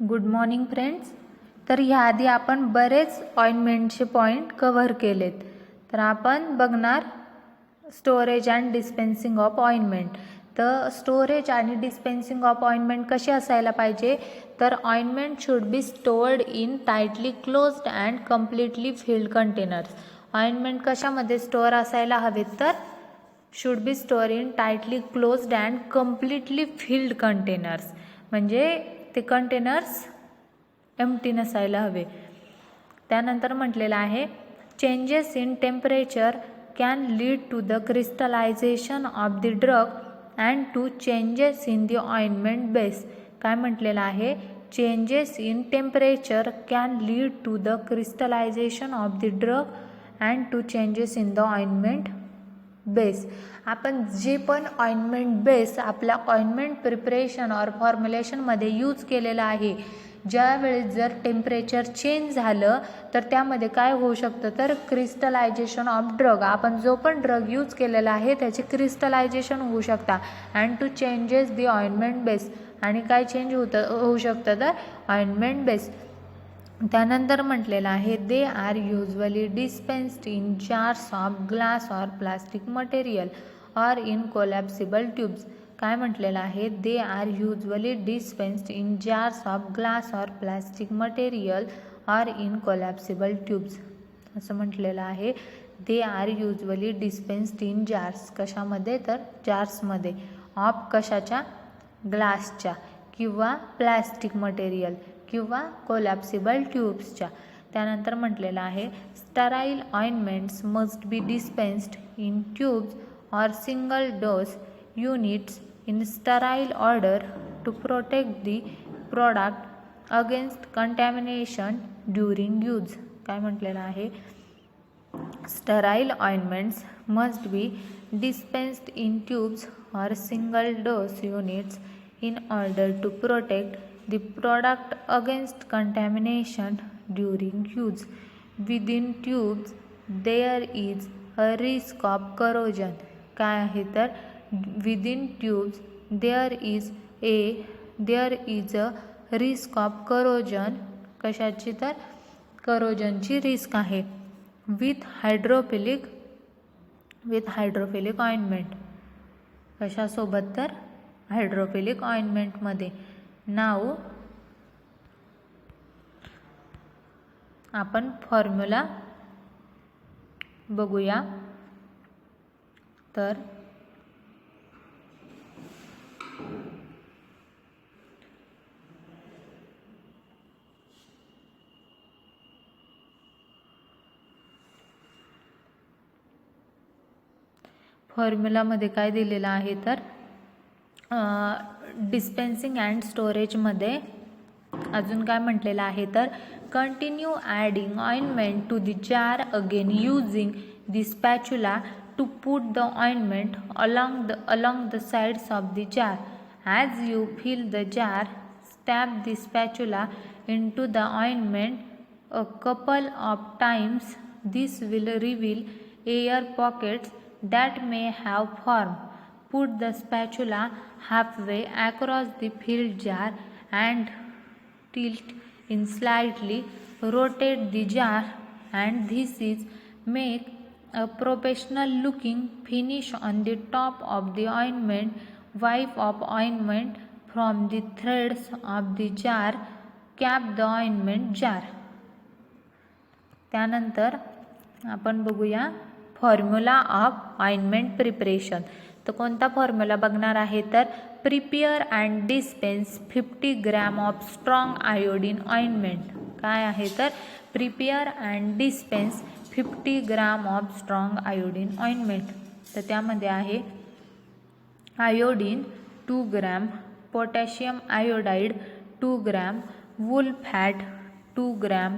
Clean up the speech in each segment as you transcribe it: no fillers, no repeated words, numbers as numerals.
Good morning friends. तर ह्याआधी आपण बरेच ऑइंटमेंटचे पॉईंट कव्हर केलेत. तर आपण बघणार storage and dispensing of ointment. तर स्टोरेज आणि डिस्पेन्सिंग ऑफ ऑइंटमेंट कशी असायला पाहिजे, तर ointment should be stored in tightly closed and completely filled containers. Ointment कशामध्ये स्टोअर असायला हवेत, तर should be store in tightly closed and completely filled containers. म्हणजे ते कंटेनर्स एम्प्टी नसायला हवे. त्यानंतर म्हटलेलं आहे changes in temperature can lead to the crystallization of the drug and to changes in the ointment base. काय म्हटलेलं आहे, changes in temperature can lead to the crystallization of the drug and to changes in the ointment base. आपण जे पण ointment base आपल्या ointment preparation और फॉर्म्युलेशनमध्ये use केलेलं आहे, ज्यावेळेस जर टेम्परेचर चेंज झालं तर त्यामध्ये काय होऊ शकतं, तर क्रिस्टलायझेशन ऑफ ड्रग. आपण जो पण ड्रग यूज केलेला आहे त्याचे क्रिस्टलायझेशन होऊ शकता and to changes the ointment base. आणि काय चेंज होऊ शकतं, तर ऑइंटमेंट बेस. त्यानंतर म्हटलेलं आहे they are usually dispensed in jars of glass or plastic material or in collapsible tubes. काय म्हटलेलं आहे, they are usually dispensed in jars of glass or plastic material or in collapsible tubes. असं म्हटलेलं आहे they are usually dispensed in jars. कशामध्ये, तर जार्समध्ये. Of कशाच्या, ग्लासच्या किंवा प्लॅस्टिक मटेरियल किंवा कोलॅप्सिबल ट्यूब्सच्या. त्यानंतर म्हटलेलं आहे sterile ointments must be dispensed in tubes or single dose units in sterile order to protect the product against contamination during use. काय म्हटलेलं आहे, sterile ointments must be dispensed in tubes or single dose units in order to protect the product against contamination during use. Within tubes there is a risk of corrosion. काय आहे, तर within tubes there is a risk of corrosion. कशाची, तर corrosionची risk आहे. with hydrophilic ointment. कशासोबत, तर hydrophilic ऑइंटमेंटमध्ये. नाव आपण formula बघूया. तर फॉर्म्युलामध्ये काय दिलेलं आहे, तर डिस्पेन्सिंग अँड स्टोरेजमध्ये अजून काय म्हटलेलं आहे, तर continue adding ointment to the jar again using the spatula to put the ointment along the sides of the jar. As you fill the jar, stab the spatula into the ointment a couple of times. This will reveal air pockets that may have formed. Put the spatula halfway across the filled jar and tilt in slightly. Rotate the jar and this is make a professional looking finish on the top of the ointment. Wipe off ointment from the threads of the jar. Cap the ointment jar. त्यानंतर आपण बघूया formula of ointment preparation. तर कोणता formula बघणार आहे, तर prepare and dispense 50 gram of strong iodine ointment. काय आहे, तर prepare and dispense 50 gram of strong iodine ointment. तर त्यामध्ये आहे iodine 2 gram, potassium iodide 2 gram, wool fat 2 gram,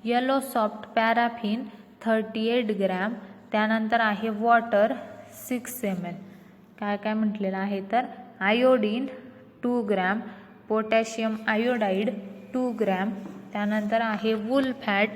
yellow soft paraffin 38 gram. त्यानंतर आहे वॉटर 6 ml. काय काय म्हटलेलं आहे, तर iodine 2 gram, potassium iodide 2 gram, त्यानंतर आहे wool fat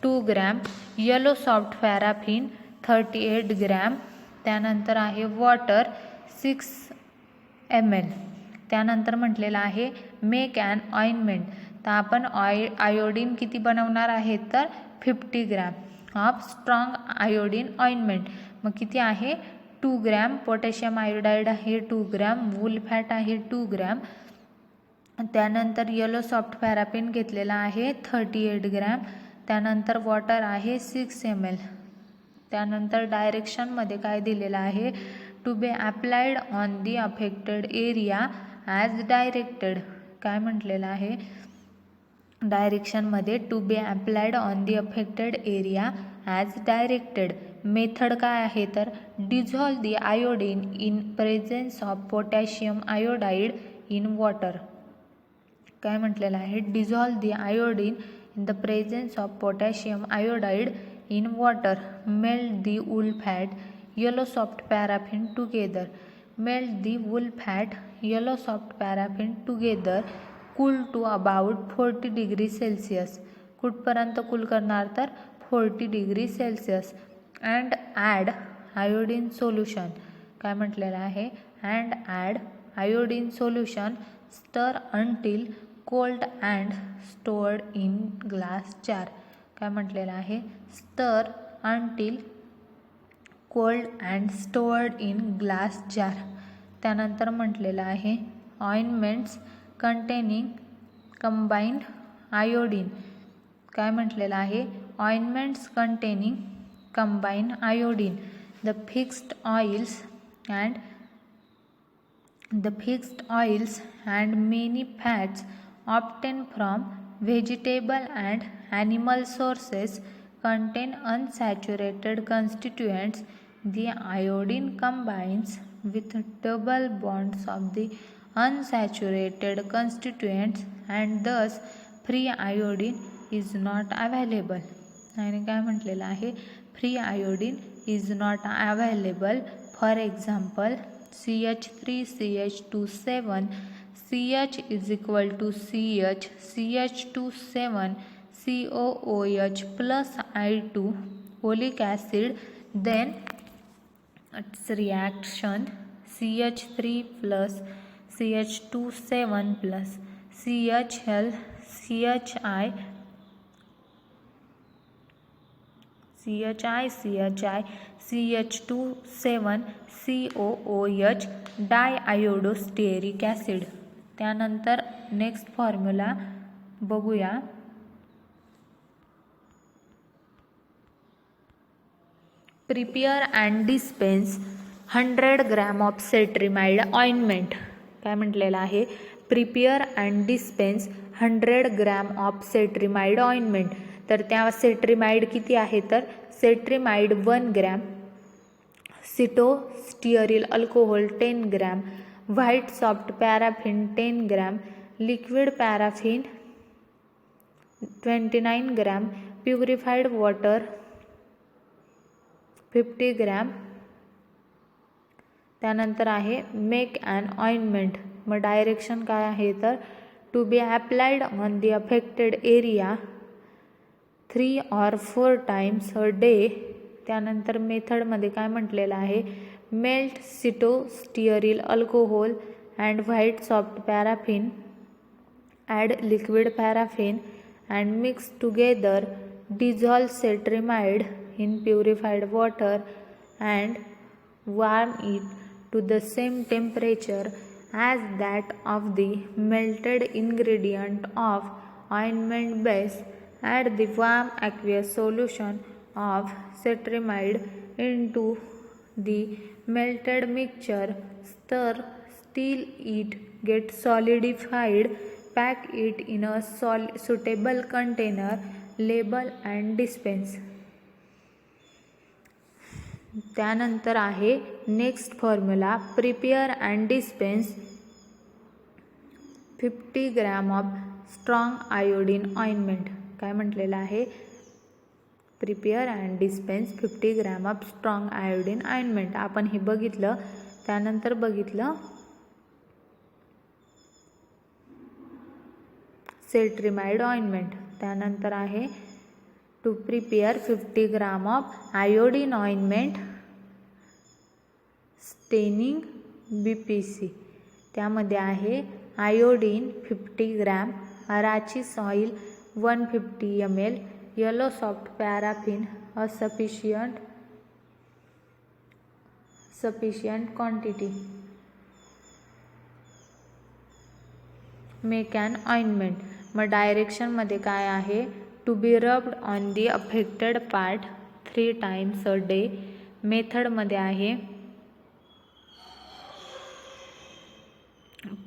2 gram, yellow soft paraffin 38 gram, त्यानंतर आहे वॉटर 6 ml. त्यानंतर म्हटलेलं आहे मेक ॲन ऑइंटमेंट. तर आपण आयोडीन किती बनवणार आहे तर 50 gram of strong iodine ointment. मग किती आहे 2 ग्रॅम. पोटॅशियम आयोडाईड आहे 2 ग्रॅम. वूल फॅट आहे 2 ग्रॅम. त्यानंतर येलो सॉफ्ट पॅराफिन घेतलेला आहे 38 ग्रॅम. त्यानंतर वॉटर आहे 6 ml. त्यानंतर डायरेक्शनमध्ये काय दिलेलं आहे to be applied on the affected area as directed. काय म्हटलेलं आहे डायरेक्शनमध्ये to be applied on the affected area as directed. Method काय आहे तर dissolve the iodine in presence of potassium iodide in water. काय म्हटलेलं आहे dissolve the iodine in the presence of potassium iodide in water. Melt the wool fat, yellow soft paraffin together. Melt the wool fat, yellow soft paraffin together. Cool to about 40 degrees Celsius. कुठपर्यंत cool करणार तर 40 degree Celsius. And add iodine solution. काय म्हटलेलं आहे and add iodine solution. Stir until cold and stored in glass jar. काय म्हटलेलं आहे stir until cold and stored in glass jar. त्यानंतर म्हटलेलं आहे ऑइंटमेंट्स कंटेनिंग कंबाइंड आयोडीन. काय म्हटलेलं आहे ointments containing combined iodine. The fixed oils and many fats obtained from vegetable and animal sources contain unsaturated constituents. The iodine combines with double bonds of the unsaturated constituents and thus free iodine is not available. आणि काय म्हटलेलं आहे free iodine is not available. For example CH3CH27 CH is equal to CH, CH27, COOH plus I2 oleic acid. Then its reaction CH3 plus CH27 plus CHL, CHI, CH27, COOH diiodostearic acid. त्यानंतर next formula बघूया. Prepare and dispense 100 gram of cetrimide ointment. काय म्हटलेलं आहे prepare and dispense 100 gram of cetrimide ointment. तर त्या cetrimide किती आहे तर cetrimide 1 gram, cetostearyl alcohol 10 gram, white soft paraffin 10 gram, liquid paraffin 29 gram, purified water 50 gram. त्यानंतर आहे मेक अँड ऑइंटमेंट. मग डायरेक्शन काय आहे तर to be applied on the affected area 3 or 4 times a day. त्यानंतर मेथडमध्ये काय म्हटलेलं आहे melt cetostearyl alcohol and white soft paraffin, add liquid paraffin and mix together. Dissolve cetrimide in purified water and warm it to the same temperature as that of the melted ingredient of ointment base. Add the warm aqueous solution of cetrimide into the melted mixture. Stir till it gets solidified. Pack it in a suitable container. Label and dispense. त्यानंतर आहे next formula prepare and dispense 50 gram of strong iodine ointment. काय म्हटलेलं आहे prepare and dispense 50 gram of strong iodine ointment. आपण हे बघितलं. त्यानंतर बघितलं सेट्रिमाइड ऑइंटमेंट. त्यानंतर आहे to prepare 50 gram of iodine ointment staining BPC. त्यामध्ये आहे iodine 50 gram, Arachi soil 150 ml, yellow soft paraffin a sufficient quantity. Make an ointment. मग डायरेक्शनमध्ये काय आहे, to be rubbed on the affected part 3 times a day. मेथडमध्ये आहे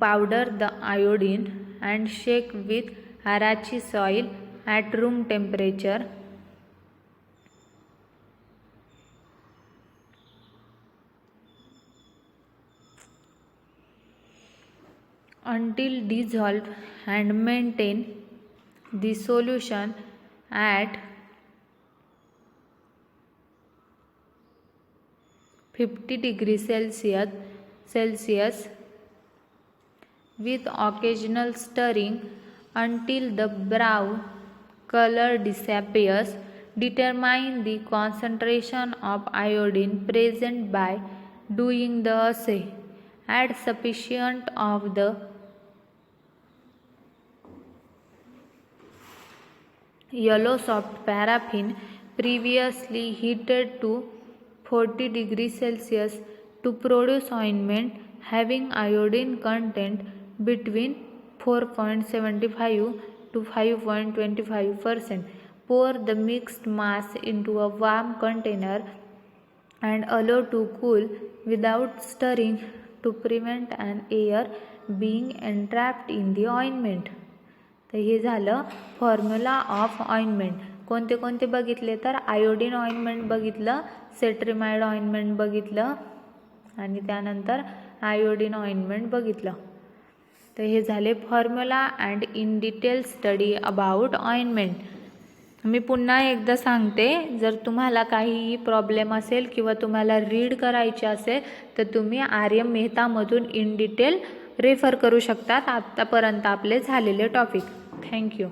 powder the iodine and shake with Arachi soil at room temperature. Until dissolved and maintain the solution at 50 degrees Celsius with occasional stirring until the brown color disappears. Determine the concentration of iodine present by doing the assay. Add sufficient of the yellow soft paraffin previously heated to 40 degrees Celsius to produce ointment having iodine content between 4.75 to 5.25%. Pour the mixed mass into a warm container and allow to cool without stirring to prevent an air being entrapped in the ointment. तर हे झालं formula of ointment. कोणते कोणते बघितले तर iodine ointment बघितलं, cetrimide ointment बघितलं आणि त्यानंतर आयोडीन ऑइंटमेंट बघितलं. तर हे झाले formula and in detail study about ointment. मी पुन्हा एकदा सांगते, जर तुम्हाला काहीही प्रॉब्लेम असेल किंवा तुम्हाला रीड करायचे असेल तर तुम्ही आर्यम मेहतामधून इन डिटेल रेफर करू शकतात आत्तापर्यंत आपले झालेले टॉपिक. थँक्यू.